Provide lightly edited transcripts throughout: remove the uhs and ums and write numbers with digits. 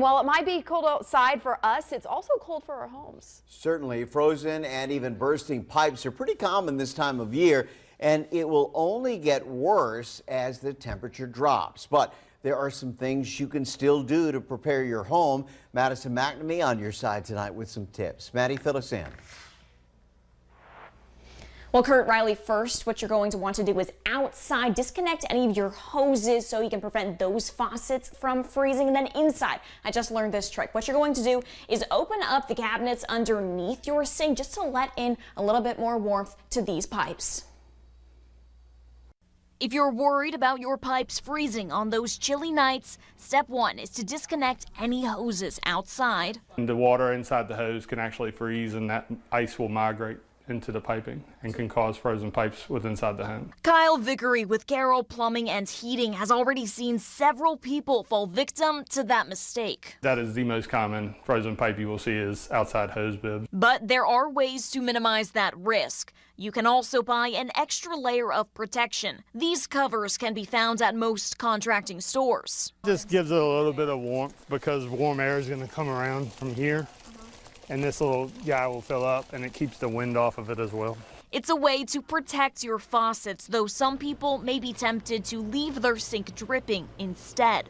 While it might be cold outside for us, it's also cold for our homes. Certainly, frozen and even bursting pipes are pretty common this time of year, and it will only get worse as the temperature drops. But there are some things you can still do to prepare your home. Madison McNamee on your side tonight with some tips. Maddie, fill us in. Well, Kurt, Riley, first, what you're going to want to do is outside, disconnect any of your hoses so you can prevent those faucets from freezing. And then inside, I just learned this trick. What you're going to do is open up the cabinets underneath your sink just to let in a little bit more warmth to these pipes. If you're worried about your pipes freezing on those chilly nights, step one is to disconnect any hoses outside. The water inside the hose can actually freeze, and that ice will migrate into the piping and can cause frozen pipes inside the home. Kyle Vickery with Carroll Plumbing and Heating has already seen several people fall victim to that mistake. That is the most common frozen pipe you will see is outside hose bib. But there are ways to minimize that risk. You can also buy an extra layer of protection. These covers can be found at most contracting stores. This gives it a little bit of warmth because warm air is going to come around from here. And this little guy will fill up, and it keeps the wind off of it as well. It's a way to protect your faucets, though some people may be tempted to leave their sink dripping instead.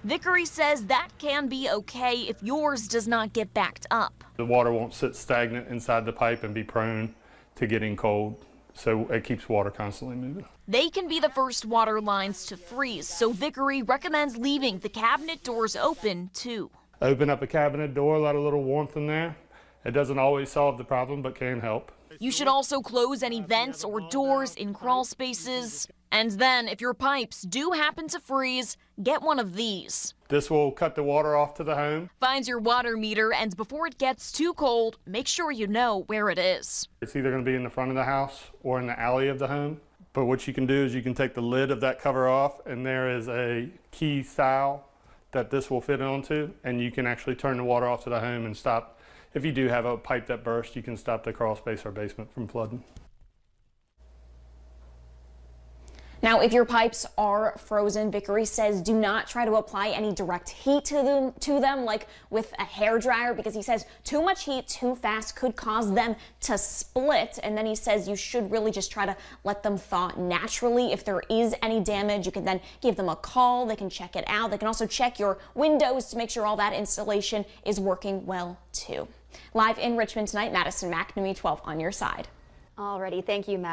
Vickery says that can be okay if yours does not get backed up. The water won't sit stagnant inside the pipe and be prone to getting cold, so it keeps water constantly moving. They can be the first water lines to freeze, so Vickery recommends leaving the cabinet doors open too. Open up a cabinet door, let a little warmth in there. It doesn't always solve the problem, but can help. You should also close any vents or doors in crawl spaces. And then, if your pipes do happen to freeze, get one of these. This will cut the water off to the home. Find your water meter, and before it gets too cold, make sure you know where it is. It's either going to be in the front of the house or in the alley of the home. But what you can do is you can take the lid of that cover off, and there is a key style that this will fit onto, and you can actually turn the water off to the home and stop. If you do have a pipe that bursts, you can stop the crawl space or basement from flooding. Now, if your pipes are frozen, Vickery says do not try to apply any direct heat to them like with a hairdryer, because he says too much heat too fast could cause them to split. And then he says you should really just try to let them thaw naturally. If there is any damage, you can then give them a call. They can check it out. They can also check your windows to make sure all that installation is working well too. Live in Richmond tonight, Madison McNamee, 12 on your side. Alrighty, thank you, Matt.